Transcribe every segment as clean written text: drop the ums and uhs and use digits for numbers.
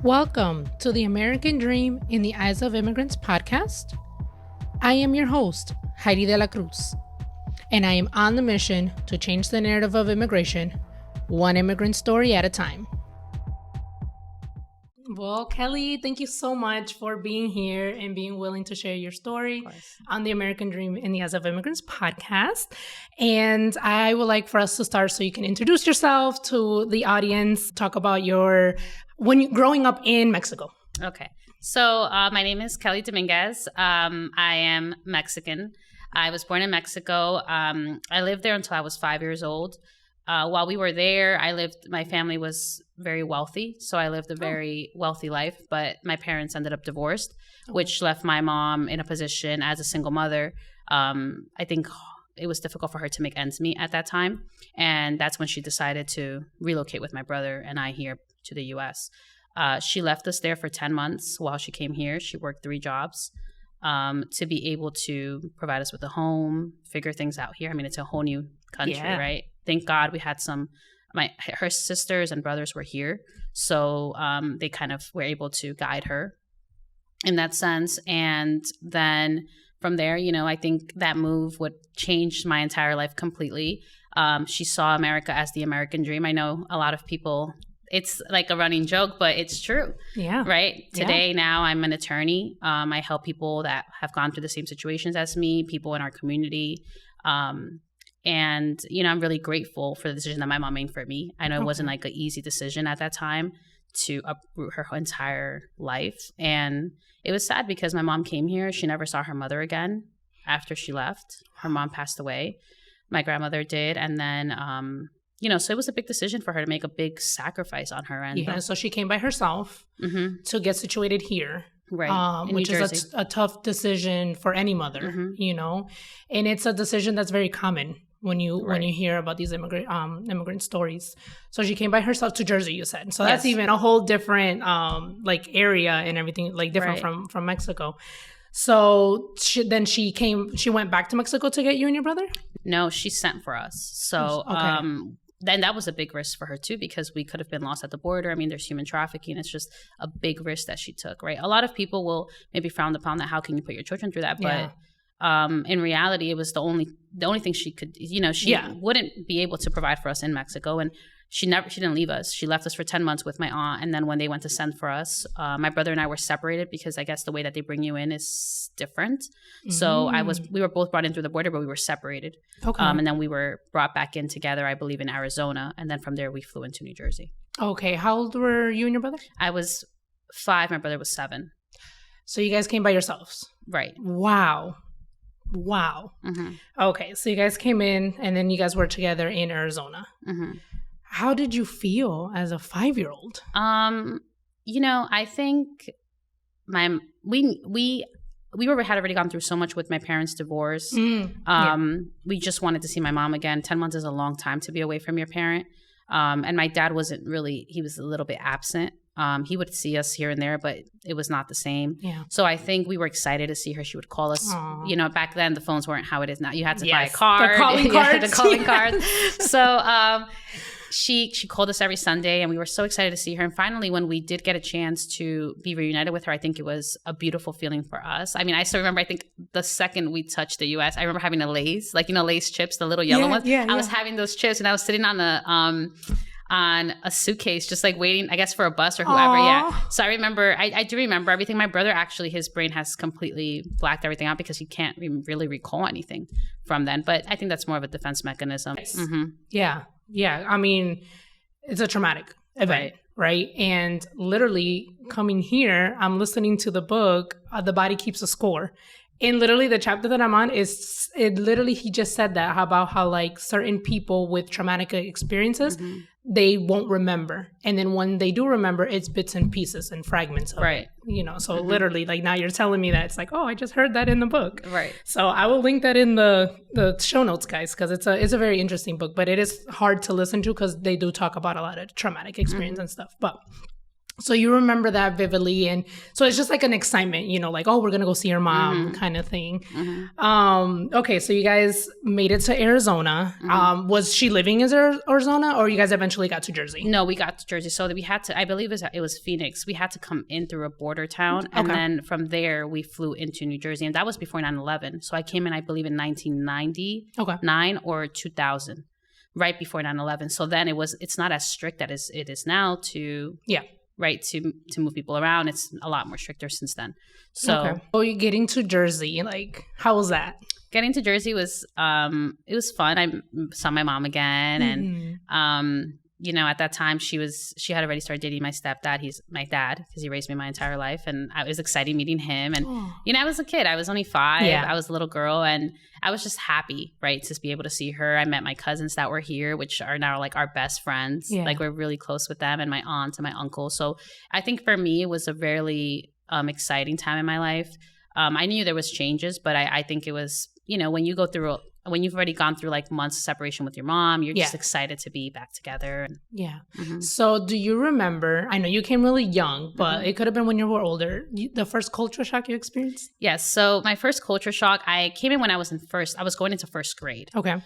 Welcome to the American Dream in the Eyes of Immigrants podcast. I am your host, Heidy De La Cruz, and I am on the mission to change the narrative of immigration, one immigrant story at a time. Well, Kelly, thank you so much for being here and being willing to share your story on the American Dream in the Eyes of Immigrants podcast. And I would like for us to start so you can introduce yourself to the audience, talk about growing up in Mexico. Okay. So my name is Kelly Dominguez. I am Mexican. I was born in Mexico. I lived there until I was 5 years old. While we were there, my family was very wealthy. So I lived a very wealthy life, but my parents ended up divorced, which left my mom in a position as a single mother. I think it was difficult for her to make ends meet at that time. And that's when she decided to relocate with my brother and I here to the U.S. She left us there for 10 months while she came here. She worked 3 jobs to be able to provide us with a home, figure things out here. I mean, it's a whole new country, right? Thank God we had her sisters and brothers were here. So they kind of were able to guide her in that sense. And then from there, I think that move would change my entire life completely. She saw America as the American dream. I know a lot of people, it's like a running joke, but it's true. Yeah. Right? Today, now I'm an attorney. I help people that have gone through the same situations as me, people in our community. And, I'm really grateful for the decision that my mom made for me. I know it wasn't like an easy decision at that time to uproot her entire life. And it was sad because my mom came here. She never saw her mother again after she left. Her mom passed away. My grandmother did. And then, so it was a big decision for her to make a big sacrifice on her end. Yeah, so she came by herself to get situated here. Right. Which is a tough decision for any mother, and it's a decision that's very common when you hear about these immigrant stories. So she came by herself to Jersey, you said. So that's even a whole different area and everything, different from Mexico. So she went back to Mexico to get you and your brother? No, she sent for us. So then that was a big risk for her too, because we could have been lost at the border. I mean, there's human trafficking. It's just a big risk that she took, right? A lot of people will maybe frown upon that. How can you put your children through that? But in reality, it was the only thing she could, she wouldn't be able to provide for us in Mexico. And she didn't leave us. She left us for 10 months with my aunt. And then when they went to send for us, my brother and I were separated because I guess the way that they bring you in is different. Mm-hmm. So we were both brought in through the border, but we were separated. Okay. And then we were brought back in together, I believe, in Arizona. And then from there, we flew into New Jersey. Okay. How old were you and your brother? I was 5. My brother was 7. So you guys came by yourselves? Right. Wow. Mm-hmm. Okay. So you guys came in and then you guys were together in Arizona. Mm-hmm. How did you feel as a 5-year-old? I think we had already gone through so much with my parents' divorce. We just wanted to see my mom again. 10 months is a long time to be away from your parent. And my dad he was a little bit absent. He would see us here and there, but it was not the same. Yeah. So I think we were excited to see her. She would call us. Aww. Back then the phones weren't how it is now. You had to buy a card. The calling cards. The calling cards. So she called us every Sunday, and we were so excited to see her. And finally, when we did get a chance to be reunited with her, I think it was a beautiful feeling for us. I mean, I still remember, I think the second we touched the U.S., I remember having a Lay's, Lay's chips, the little yellow ones. I was having those chips, and I was sitting on a suitcase, just waiting, I guess, for a bus or whoever. Aww. Yeah. So I do remember everything. My brother, actually, his brain has completely blacked everything out because he can't really recall anything from then. But I think that's more of a defense mechanism. Mm-hmm. Yeah. Yeah. I mean, it's a traumatic event, right? And literally coming here, I'm listening to the book, The Body Keeps a Score. And literally the chapter that I'm on he just said that about how certain people with traumatic experiences, they won't remember. And then when they do remember, it's bits and pieces and fragments of it. So literally now you're telling me that it's I just heard that in the book. Right. So I will link that in the show notes, guys, because it's a very interesting book, but it is hard to listen to because they do talk about a lot of traumatic experience and stuff. But So you remember that vividly. And so it's just like an excitement, you know, like, oh, we're going to go see your mom kind of thing. Okay. So you guys made it to Arizona. Was she living in Arizona, or you guys eventually got to Jersey? No, we got to Jersey. So that we had to, I believe it was Phoenix. We had to come in through a border town. And then from there, we flew into New Jersey. And that was before 9/11. So I came in, I believe, in 1999 or 2000, right before 9/11. So then it's not as strict as it is now to move people around. It's a lot more stricter since then. So you're getting to Jersey, like, how was that? Getting to Jersey was it was fun. I saw my mom again, and you know, at that time she had already started dating my stepdad. He's my dad because he raised me my entire life, and it was exciting meeting him. And you know, I was a kid. I was only 5. I was a little girl, and I was just happy, right, to be able to see her. I met my cousins that were here, which are now like our best friends. Like, we're really close with them, and my aunt and my uncle. So I think for me, it was a really exciting time in my life. I knew there was changes, but I think it was, you know, when you've already gone through like months of separation with your mom, you're just excited to be back together. So do you remember, I know you came really young, but it could have been when you were older, the first culture shock you experienced? Yes. So my first culture shock, I came in when I was going into first grade. Okay.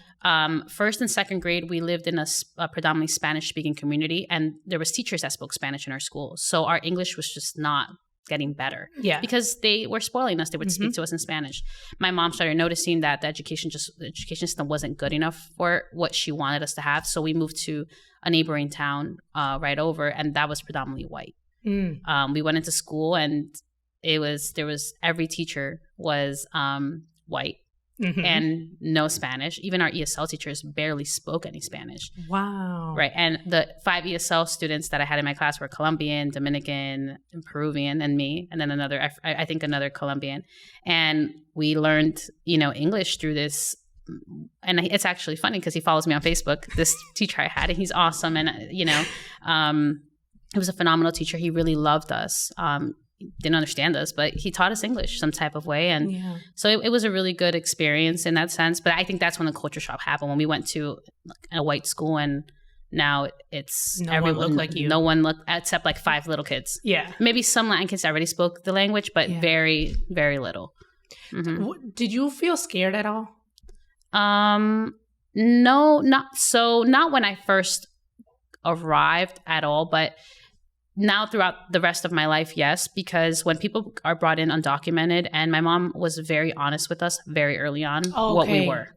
First and second grade, we lived in a predominantly Spanish speaking community, and there was teachers that spoke Spanish in our school. So our English was just not getting better. Because they were spoiling us. They would speak to us in Spanish. My mom started noticing that the education system wasn't good enough for what she wanted us to have. So we moved to a neighboring town right over, and that was predominantly white. We went into school, and every teacher was white. And no Spanish. Even our ESL teachers barely spoke any Spanish. Wow. Right. And the 5 ESL students that I had in my class were Colombian, Dominican, and Peruvian, and me, and then another Colombian. And we learned, you know, English through this. And it's actually funny because he follows me on Facebook, this teacher I had, and he's awesome. And, you know, he was a phenomenal teacher. He really loved us. Didn't understand us, but he taught us English some type of way. And so it was a really good experience in that sense. But I think that's when the culture shock happened, when we went to a white school, and now it's everyone looked like you. No one looked, except like 5 little kids. Maybe some Latin kids already spoke the language, but very, very little. Did you feel scared at all? No, not when I first arrived at all, but now throughout the rest of my life, yes, because when people are brought in undocumented, and my mom was very honest with us very early on what we were.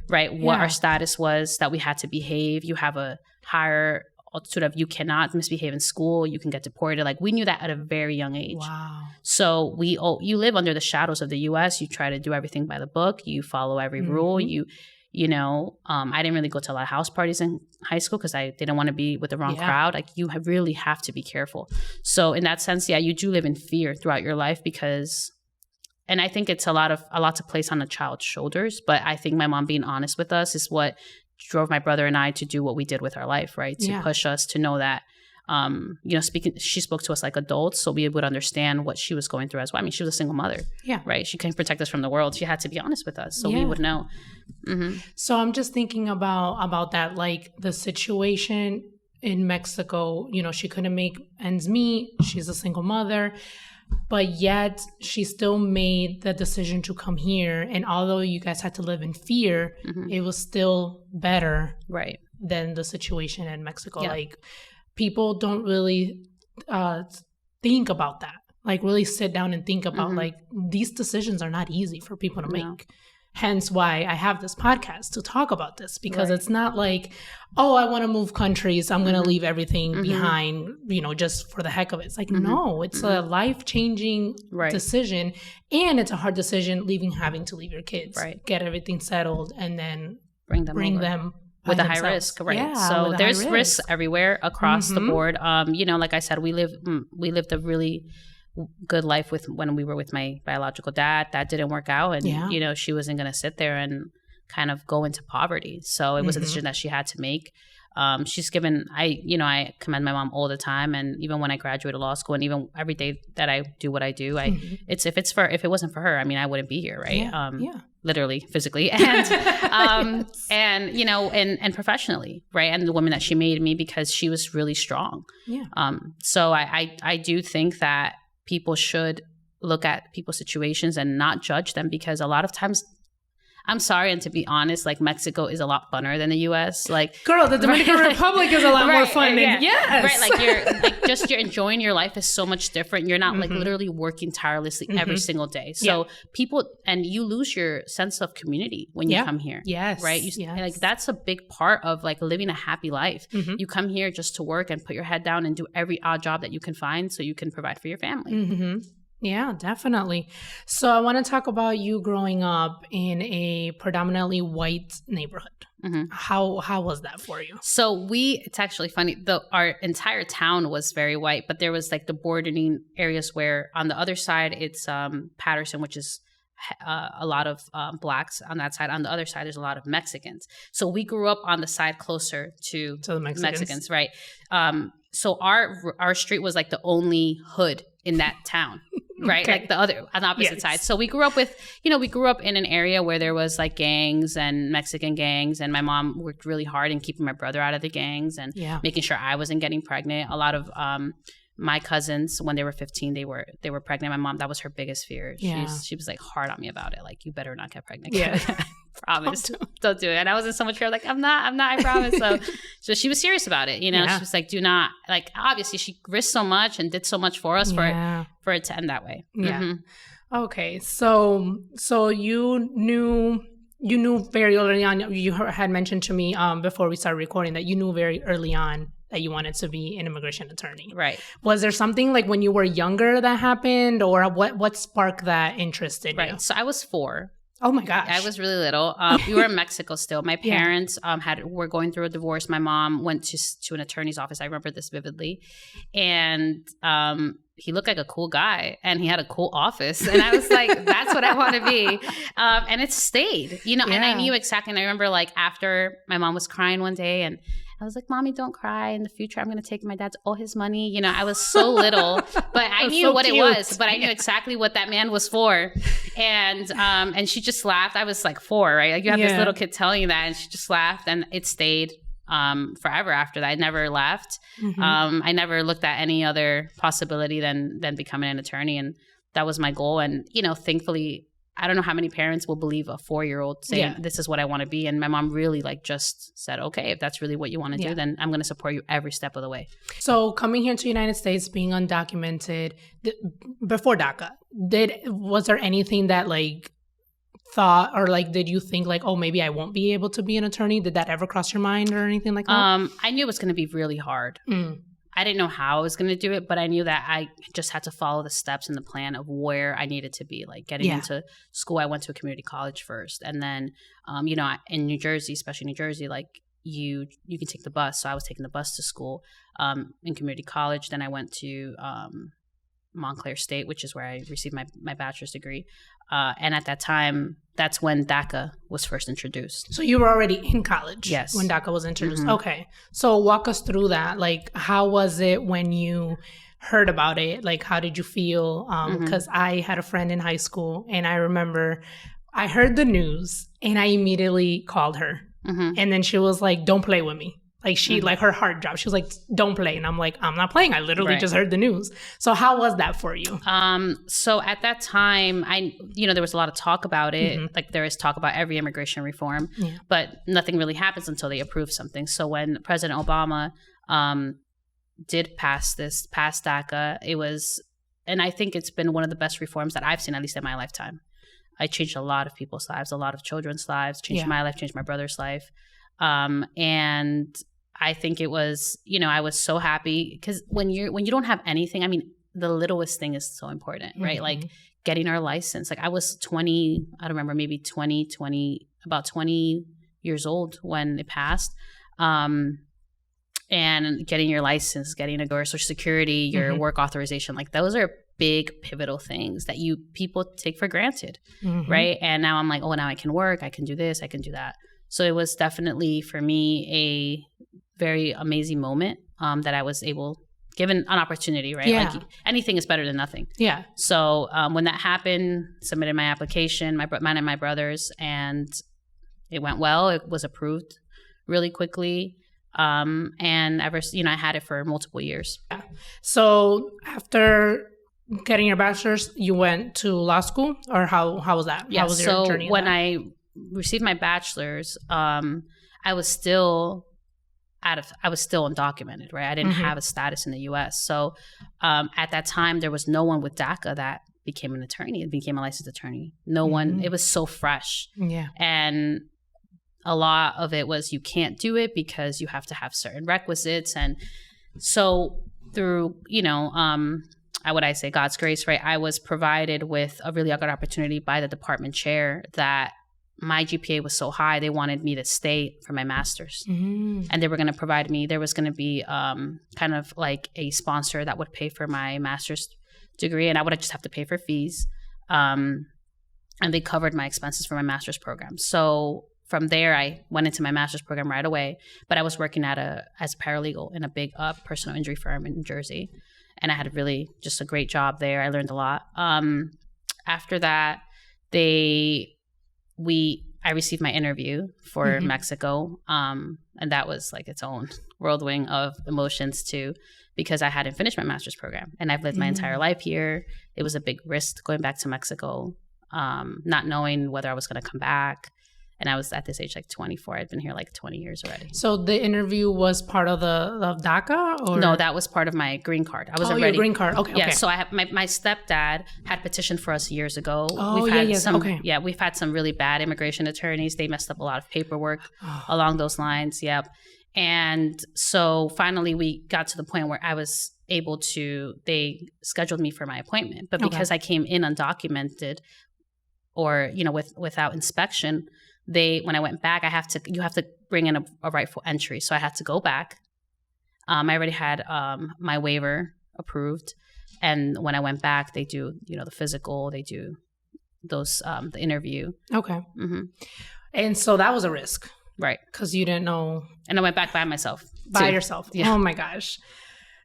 Right? What our status was, that we had to behave. You have a higher sort of, you cannot misbehave in school, you can get deported. Like, we knew that at a very young age. Wow. So you live under the shadows of the U.S. You try to do everything by the book. You follow every rule. You know, I didn't really go to a lot of house parties in high school because I didn't want to be with the wrong crowd. Like, you really have to be careful. So in that sense, you do live in fear throughout your life because, and I think it's a lot to place on a child's shoulders. But I think my mom being honest with us is what drove my brother and I to do what we did with our life, right? To push us to know that, you know, she spoke to us like adults, so we would understand what she was going through as well. I mean, she was a single mother, right? She couldn't protect us from the world. She had to be honest with us, so we would know. So I'm just thinking about that, like the situation in Mexico. You know, she couldn't make ends meet. She's a single mother, but yet she still made the decision to come here. And although you guys had to live in fear, it was still better, right, than the situation in Mexico. Like, people don't really think about that. Like, really sit down and think about like, these decisions are not easy for people to make. Hence why I have this podcast to talk about this, because it's not like, oh, I want to move countries, I'm going to leave everything behind, you know, just for the heck of it. It's like, no, it's a life-changing decision, and it's a hard decision having to leave your kids, get everything settled, and then bring them with a high risk, right? Yeah, so there's risks everywhere across the board. You know, like I said, we lived a really good life when we were with my biological dad. That didn't work out, and you know, she wasn't going to sit there and kind of go into poverty. So it was a decision that she had to make. She's given, I commend my mom all the time. And even when I graduated law school and even every day that I do what I do, if it wasn't for her, I mean, I wouldn't be here. Right. Literally, physically, and and professionally, right? And the woman that she made me, because she was really strong. Yeah. So I do think that people should look at people's situations and not judge them, because a lot of times, I'm sorry, and to be honest, like Mexico is a lot funner than the U.S. Like, girl, the Dominican Republic is a lot more fun than right. Like you're enjoying your life is so much different. You're not like literally working tirelessly every single day. So people, and you lose your sense of community when you come here. Yes, right. Like that's a big part of like living a happy life. You come here just to work and put your head down and do every odd job that you can find so you can provide for your family. Yeah, definitely. So I want to talk about you growing up in a predominantly white neighborhood. How was that for you? So it's actually funny. Our entire town was very white, but there was like the bordering areas where on the other side, it's Patterson, which is a lot of blacks on that side. On the other side, there's a lot of Mexicans. So we grew up on the side closer to the Mexicans, right? So our street was like the only hood in that town. Right. Like on the opposite side. So we grew up in an area where there was like gangs and Mexican gangs. And my mom worked really hard in keeping my brother out of the gangs and making sure I wasn't getting pregnant. A lot of my cousins, when they were 15, they were pregnant. My mom, that was her biggest fear. She was like hard on me about it. Like, you better not get pregnant. Promise. Don't do it. And I was in so much fear, like, I'm not, I promise. So she was serious about it. She was like, do not, like, obviously she risked so much and did so much for us for it to end that way. Okay. So you knew very early on, you had mentioned to me before we started recording that you knew very early on that you wanted to be an immigration attorney. Right. Was there something like when you were younger that happened, or what sparked that interest in you? Right. So I was 4. Oh my gosh. I was really little. We were in Mexico still. My parents were going through a divorce. My mom went to an attorney's office. I remember this vividly. And he looked like a cool guy and he had a cool office. And I was like, that's what I want to be. And it stayed, and I knew exactly. And I remember like after my mom was crying one day and I was like, Mommy, don't cry. In the future, I'm going to take my dad all his money. I was so little, but I knew what it was, but I knew exactly what that man was for. And she just laughed. I was like 4, right? Like you have this little kid telling you that, and she just laughed, and it stayed forever after that. I never left. I never looked at any other possibility than becoming an attorney. And that was my goal. And, thankfully, I don't know how many parents will believe a 4-year-old saying, this is what I want to be. And my mom really just said, okay, if that's really what you want to do, then I'm going to support you every step of the way. So coming here to the United States, being undocumented, before DACA, was there anything that thought, or did you think oh, maybe I won't be able to be an attorney? Did that ever cross your mind or anything like that? I knew it was going to be really hard. I didn't know how I was going to do it, but I knew that I just had to follow the steps and the plan of where I needed to be. Like getting into school, I went to a community college first. And then, in New Jersey, especially New Jersey, you can take the bus. So I was taking the bus to school in community college. Then I went to Montclair State, which is where I received my bachelor's degree. And at that time, that's when DACA was first introduced. So you were already in college when DACA was introduced. Okay. So walk us through that. How was it when you heard about it? How did you feel? Because I had a friend in high school, and I remember I heard the news and I immediately called her. And then she was like, don't play with me. Her heart dropped. She was like, don't play. And I'm like, I'm not playing. I literally just heard the news. So how was that for you? So at that time, there was a lot of talk about it. Like there is talk about every immigration reform, but nothing really happens until they approve something. So when President Obama did pass DACA, it was, and I think it's been one of the best reforms that I've seen, at least in my lifetime. I changed a lot of people's lives, a lot of children's lives, changed my life, changed my brother's life. And I think it was, I was so happy because when you don't have anything, I mean, the littlest thing is so important, right? Like getting our license. I was 20, I don't remember, maybe about 20 years old when it passed. And getting your license, getting your Social Security, your work authorization, those are big pivotal things that people take for granted, right? And now I'm like, oh, now I can work, I can do this, I can do that. So it was definitely for me very amazing moment that I was given an opportunity, right? Yeah. Like anything is better than nothing. Yeah. So when that happened, submitted my application, mine and my brother's, and it went well. It was approved really quickly. And I had it for multiple years. Yeah. So after getting your bachelor's, you went to law school, or how was that? Yeah. How was your journey? So when I received my bachelor's, I was still undocumented, right? I didn't have a status in the U.S. So at that time, there was no one with DACA that became an attorney and became a licensed attorney. No one. It was so fresh. Yeah. And a lot of it was you can't do it because you have to have certain requisites. And so through, God's grace, right? I was provided with a really good opportunity by the department chair that my GPA was so high, they wanted me to stay for my master's. And they were going to provide me, there was going to be kind of like a sponsor that would pay for my master's degree, and I would just have to pay for fees. And they covered my expenses for my master's program. So from there, I went into my master's program right away, but I was working as a paralegal in a big personal injury firm in New Jersey. And I had just a great job there. I learned a lot. After that, I received my interview for Mexico. And that was like its own whirlwind of emotions too, because I hadn't finished my master's program and I've lived my entire life here. It was a big risk going back to Mexico, not knowing whether I was going to come back. And I was at this age like 24. I'd been here like 20 years already. So the interview was part of DACA? Or? No, that was part of my green card. I was already. Your green card. Okay. Yeah. Okay. So I have my stepdad had petitioned for us years ago. We've had some really bad immigration attorneys. They messed up a lot of paperwork along those lines. Yep. And so finally we got to the point where I was able to. They scheduled me for my appointment, but because I came in undocumented, or without inspection. When I went back, you have to bring in a rightful entry. So I had to go back. I already had my waiver approved. And when I went back, they do, the physical, they do the interview. Okay. And so that was a risk. Right. Because you didn't know. And I went back by myself. By yourself. Yeah. Oh my gosh.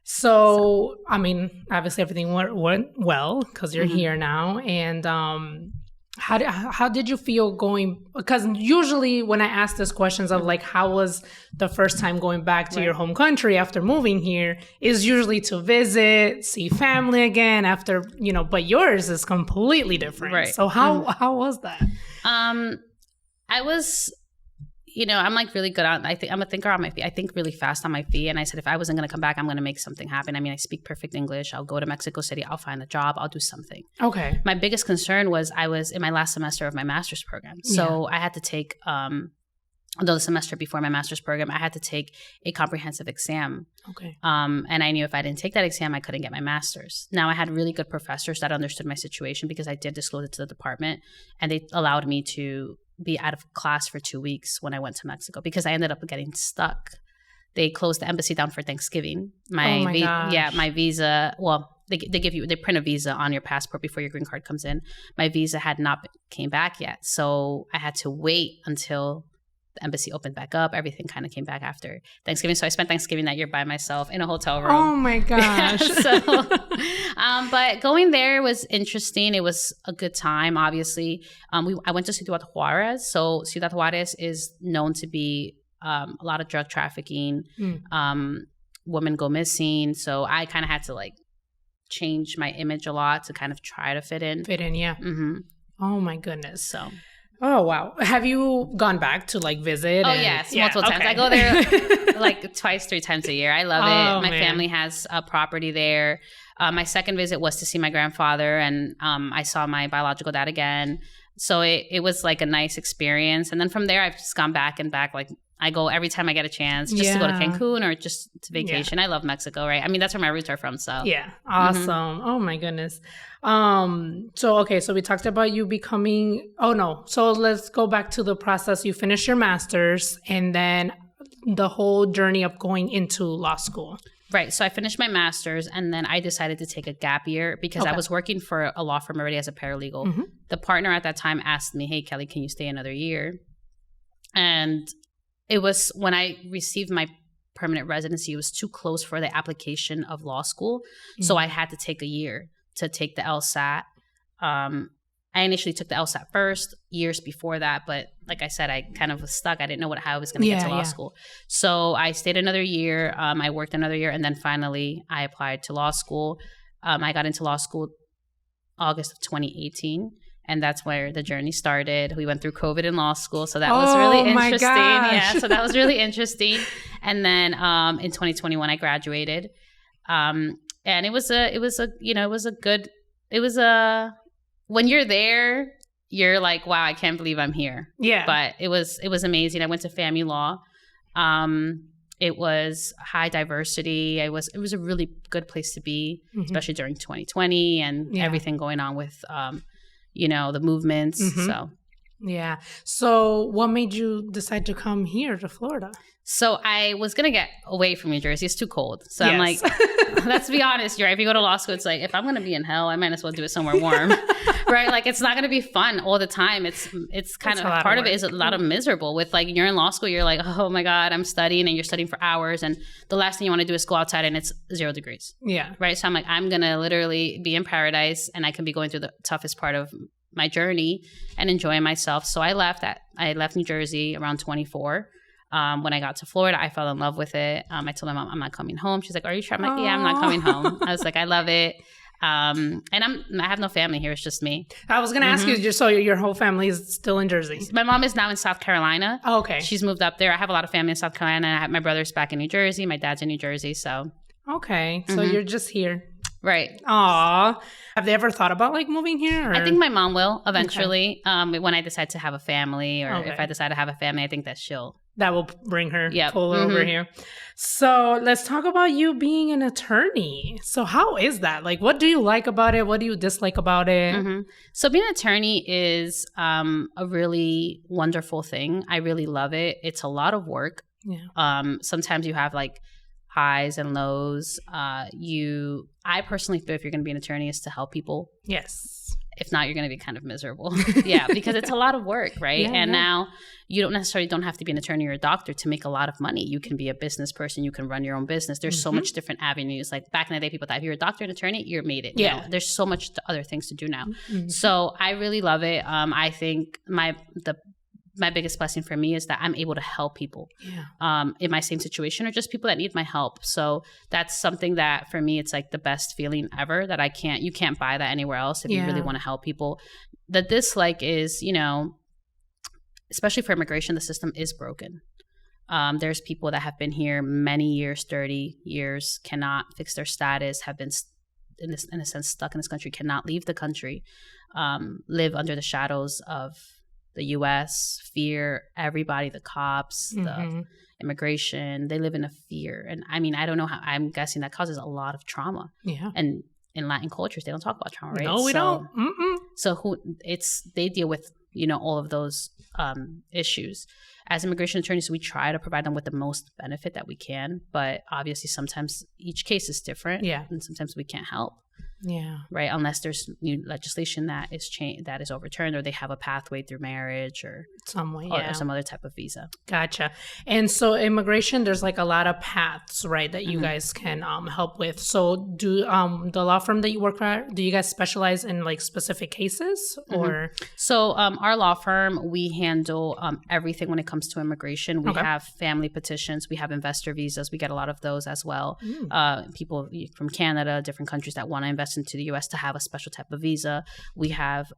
So, I mean, obviously everything went well because you're here now. And, how did you feel going? Because usually when I ask these questions of like, how was the first time going back to your home country after moving here, is usually to visit, see family again after, but yours is completely different. Right. So how was that? I was, I'm like really good on, I'm a thinker on my feet. I think really fast on my feet. And I said, if I wasn't going to come back, I'm going to make something happen. I mean, I speak perfect English. I'll go to Mexico City. I'll find a job. I'll do something. Okay. My biggest concern was I was in my last semester of my master's program. So I had to take, the semester before my master's program, I had to take a comprehensive exam. Okay. And I knew if I didn't take that exam, I couldn't get my master's. Now, I had really good professors that understood my situation because I did disclose it to the department, and they allowed me to be out of class for 2 weeks when I went to Mexico because I ended up getting stuck. They closed the embassy down for Thanksgiving. My visa, they print a visa on your passport before your green card comes in. My visa had not came back yet. So I had to wait until the embassy opened back up. Everything kind of came back after Thanksgiving. So I spent Thanksgiving that year by myself in a hotel room. Oh my gosh. But going there was interesting. It was a good time, obviously. I went to Ciudad Juarez. So Ciudad Juarez is known to be a lot of drug trafficking. Women go missing. So I kind of had to like change my image a lot to kind of try to fit in. Yeah. Oh my goodness. So... Oh, wow. Have you gone back to like visit? Oh, yes. Multiple times. I go there like 2-3 times a year. I love it. My family has a property there. My second visit was to see my grandfather, and I saw my biological dad again. So it was like a nice experience. And then from there, I've just gone back and back. Like I go every time I get a chance just to go to Cancun or just to vacation. I love Mexico, right? I mean, that's where my roots are from. So yeah. Awesome. Oh my goodness. So we talked about you becoming, so let's go back to the process. You finished your master's and then the whole journey of going into law school. Right. So I finished my master's and then I decided to take a gap year because I was working for a law firm already as a paralegal. The partner at that time asked me, hey, Kelly, can you stay another year? And it was when I received my permanent residency. It was too close for the application of law school. So I had to take a year to take the LSAT. I initially took the LSAT first, years before that, but like I said, I kind of was stuck. I didn't know how I was going to get to law school. So I stayed another year. I worked another year, and then finally I applied to law school. I got into law school August of 2018, and that's where the journey started. We went through COVID in law school, so that was really interesting. Yeah, so that was really interesting. And then in 2021, I graduated, and it was when you're there, you're like, wow, I can't believe I'm here. Yeah. But it was amazing. I went to FAMU Law. It was high diversity. It was a really good place to be, especially during 2020 and everything going on with, the movements. So. Yeah. So what made you decide to come here to Florida? So I was going to get away from New Jersey. It's too cold. So I'm like, let's be honest. If you go to law school, it's like, if I'm going to be in hell, I might as well do it somewhere warm. Right? Like, it's not going to be fun all the time. It's kind of part of it is a lot of miserable with, like, you're in law school, you're like, oh my God, I'm studying, and you're studying for hours. And the last thing you want to do is go outside and it's 0 degrees. Yeah. Right. So I'm like, I'm going to literally be in paradise, and I can be going through the toughest part of my journey and enjoying myself. So I left New Jersey around 24. When I got to Florida, I fell in love with it. I told my mom, I'm not coming home. She's like, are you sure? I'm like, yeah, I'm not coming home. I was like, I love it. And I have no family here. It's just me. I was going to ask you, so your whole family is still in Jersey? My mom is now in South Carolina. Oh, okay. She's moved up there. I have a lot of family in South Carolina. I have my brother's back in New Jersey. My dad's in New Jersey. So. Okay. So you're just here. Right. Aw. Have they ever thought about, like, moving here? Or? I think my mom will eventually. Okay. When I decide to have a family, or if I decide to have a family, I think that will bring her pull over here. So let's talk about you being an attorney. So how is that? Like, what do you like about it? What do you dislike about it? So being an attorney is a really wonderful thing. I really love it. It's a lot of work. Yeah. Sometimes you have, like, highs and lows. I personally feel if you're going to be an attorney is to help people. Yes. If not, you're going to be kind of miserable. Yeah, because it's a lot of work, right? Now you don't necessarily have to be an attorney or a doctor to make a lot of money. You can be a business person. You can run your own business. There's so much different avenues. Like back in the day, people thought if you're a doctor and attorney, you're made it. Yeah. There's so much other things to do now. So I really love it. I think my biggest blessing for me is that I'm able to help people in my same situation, or just people that need my help. So that's something that for me, it's like the best feeling ever that you can't buy that anywhere else if you really want to help people. The dislike is, especially for immigration, the system is broken. There's people that have been here many years, 30 years, cannot fix their status, have been in a sense stuck in this country, cannot leave the country, live under the shadows of the U.S., fear everybody, the cops, the immigration, they live in a fear. And I mean, I don't know how, I'm guessing that causes a lot of trauma. Yeah. And in Latin cultures, they don't talk about trauma, right? No, we don't. So they deal with, all of those issues. As immigration attorneys, we try to provide them with the most benefit that we can. But obviously, sometimes each case is different. Yeah. And sometimes we can't help. Yeah. Right. Unless there's new legislation that is overturned, or they have a pathway through marriage or some way, or some other type of visa. Gotcha. And so immigration, there's like a lot of paths, right, that you guys can help with. So do the law firm that you work for, do you guys specialize in like specific cases or? So our law firm, we handle everything when it comes to immigration. We have family petitions. We have investor visas. We get a lot of those as well. People from Canada, different countries that want to invest into the U.S. to have a special type of visa. We have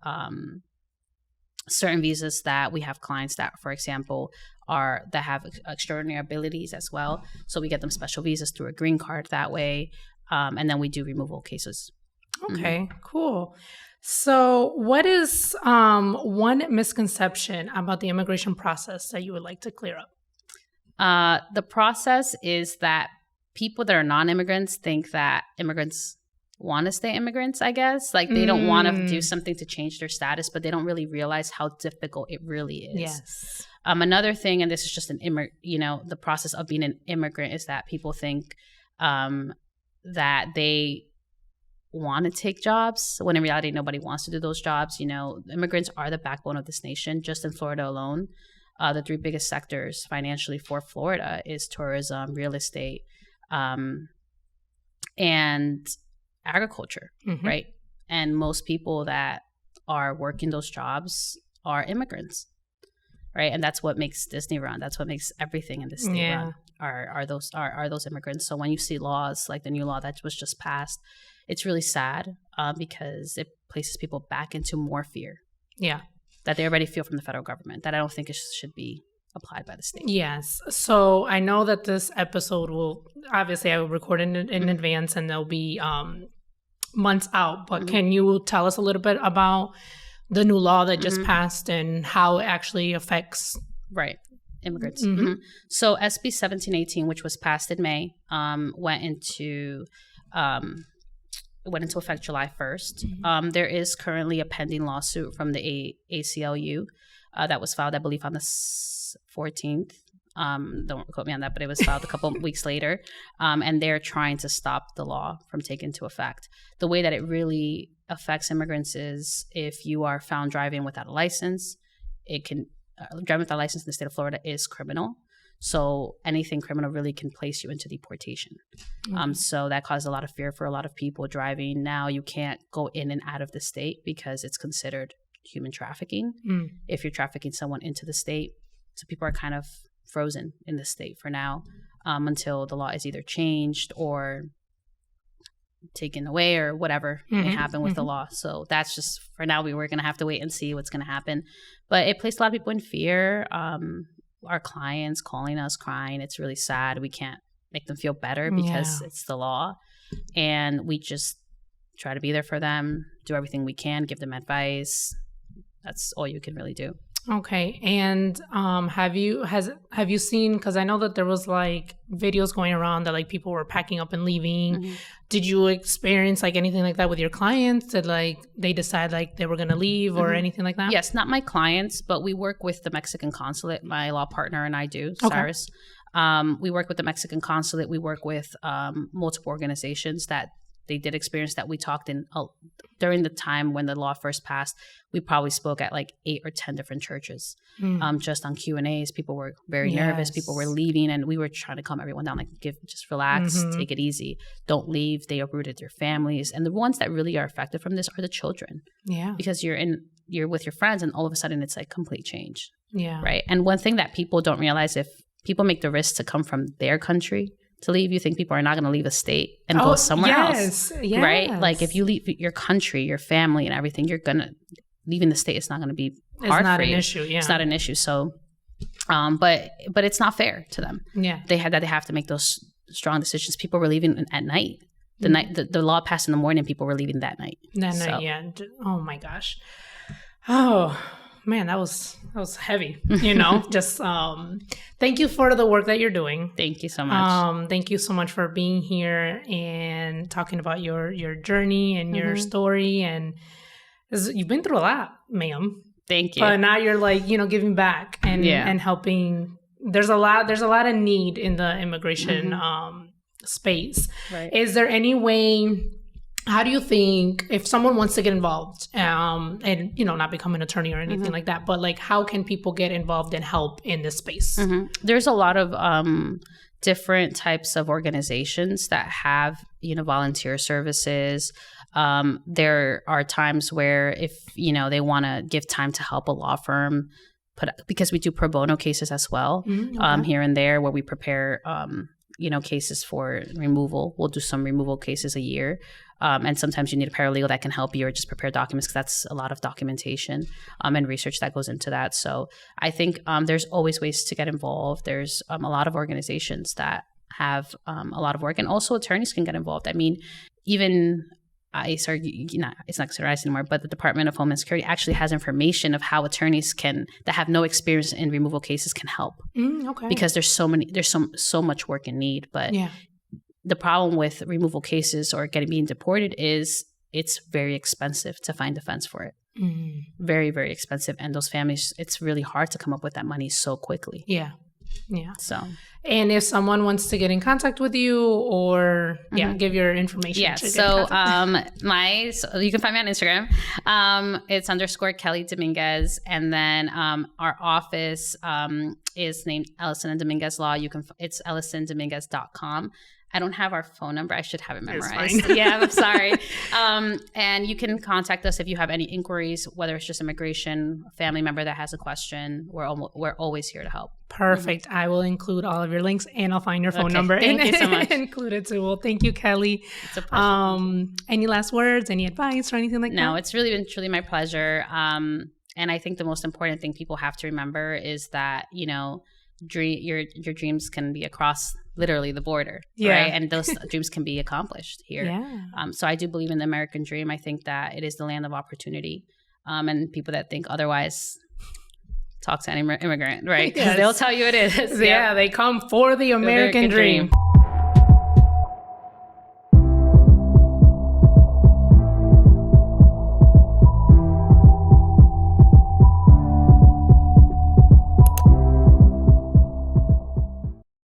certain visas that we have clients that, for example, that have extraordinary abilities as well. So we get them special visas through a green card that way. And then we do removal cases. Okay, cool. So what is one misconception about the immigration process that you would like to clear up? The process is that people that are non-immigrants think that immigrants want to stay immigrants, I guess. Like they don't want to do something to change their status, but they don't really realize how difficult it really is. Yes. Another thing, and this is just the process of being an immigrant, is that people think that they want to take jobs when in reality nobody wants to do those jobs. Immigrants are the backbone of this nation. Just in Florida alone, The three biggest sectors financially for Florida is tourism, real estate, and agriculture, right? And most people that are working those jobs are immigrants, right? And that's what makes Disney run. That's what makes everything in the state run. Are those immigrants? So when you see laws like the new law that was just passed, it's really sad because it places people back into more fear. Yeah, that they already feel from the federal government. That I don't think it should be applied by the state. Yes. So I know that this episode will obviously I will record in advance, and there'll be months out. But can you tell us a little bit about the new law that just passed and how it actually affects immigrants? So SB 1718, which was passed in May, went into effect July 1st. There is currently a pending lawsuit from the ACLU that was filed, I believe, on the 14th. Don't quote me on that, but it was filed a couple of weeks later. And they're trying to stop the law from taking into effect. The way that it really affects immigrants is if you are found driving without a license, driving without a license in the state of Florida is criminal. So anything criminal really can place you into deportation. So that caused a lot of fear for a lot of people driving. Now you can't go in and out of the state because it's considered human trafficking if you're trafficking someone into the state. So people are kind of frozen in the state for now until the law is either changed or taken away or whatever may happen with the law. So that's just, for now, we're going to have to wait and see what's going to happen. But it placed a lot of people in fear. Our clients calling us crying. It's really sad. We can't make them feel better because it's the law. And we just try to be there for them, do everything we can, give them advice. That's all you can really do. Okay. And have you seen, because I know that there was like videos going around that like people were packing up and leaving. Did you experience like anything like that with your clients? Did like they decide like they were going to leave or anything like that? Yes, not my clients, but we work with the Mexican consulate. My law partner and I do, Cyrus. We work with the Mexican consulate. We work with multiple organizations that they did experience that. We talked in during the time when the law first passed. We probably spoke at like 8 or 10 different churches, just on Q&As. People were very nervous. People were leaving, and we were trying to calm everyone down. Like, just relax, take it easy, don't leave. They uprooted their families, and the ones that really are affected from this are the children. Yeah, because you're with your friends, and all of a sudden it's like complete change. Yeah, right. And one thing that people don't realize, if people make the risk to come from their country to leave, you think people are not going to leave a state and go somewhere else, right? Like if you leave your country, your family, and everything, you're gonna leaving the state. It's not going to be hard for you. It's not an issue. Yeah, it's not an issue. So, but it's not fair to them. Yeah, they have to make those strong decisions. People were leaving at night. The law passed in the morning. People were leaving that night. Yeah. Oh my gosh. Oh. Man, that was heavy, you know, just thank you for the work that you're doing. Thank you so much. Thank you so much for being here and talking about your journey and your story. And you've been through a lot, ma'am. Thank you. But now you're like, you know, giving back and helping. There's a lot of need in the immigration space. Right. Is there any way? How do you think, if someone wants to get involved and, you know, not become an attorney or anything like that, but like how can people get involved and help in this space? There's a lot of different types of organizations that have, you know, volunteer services. There are times where if, you know, they want to give time to help a law firm, because we do pro bono cases as well, here and there, where we prepare you know, cases for removal. We'll do some removal cases a year. And sometimes you need a paralegal that can help you or just prepare documents, because that's a lot of documentation and research that goes into that. So I think there's always ways to get involved. There's a lot of organizations that have a lot of work, and also attorneys can get involved. I mean, even ICE, or it's not considered ICE anymore, but the Department of Homeland Security actually has information of how attorneys that have no experience in removal cases can help. Okay. Because there's so much work and need. But the problem with removal cases or being deported is it's very expensive to find defense for it. Very, very expensive. And those families, it's really hard to come up with that money so quickly. Yeah. Yeah. So, and if someone wants to get in contact with you or give your information. Yeah. So, so you can find me on Instagram. It's _ Kelly Dominguez. And then, our office, is named Ellison and Dominguez Law. It's ellisondominguez.com. I don't have our phone number. I should have it memorized. Yeah, I'm sorry. And you can contact us if you have any inquiries, whether it's just immigration, a family member that has a question. We're always here to help. Perfect. I will include all of your links and I'll find your phone number. Thank you so much. Include it too. Well, thank you, Kelly. It's a pleasure. Any last words, any advice or anything like that? No, it's really been truly my pleasure. And I think the most important thing people have to remember is that, your dreams can be across literally the border, right? And those dreams can be accomplished here. Yeah. So I do believe in the American dream. I think that it is the land of opportunity. And people that think otherwise, talk to any immigrant, right? Because they'll tell you it is. Yeah, they come for the American dream.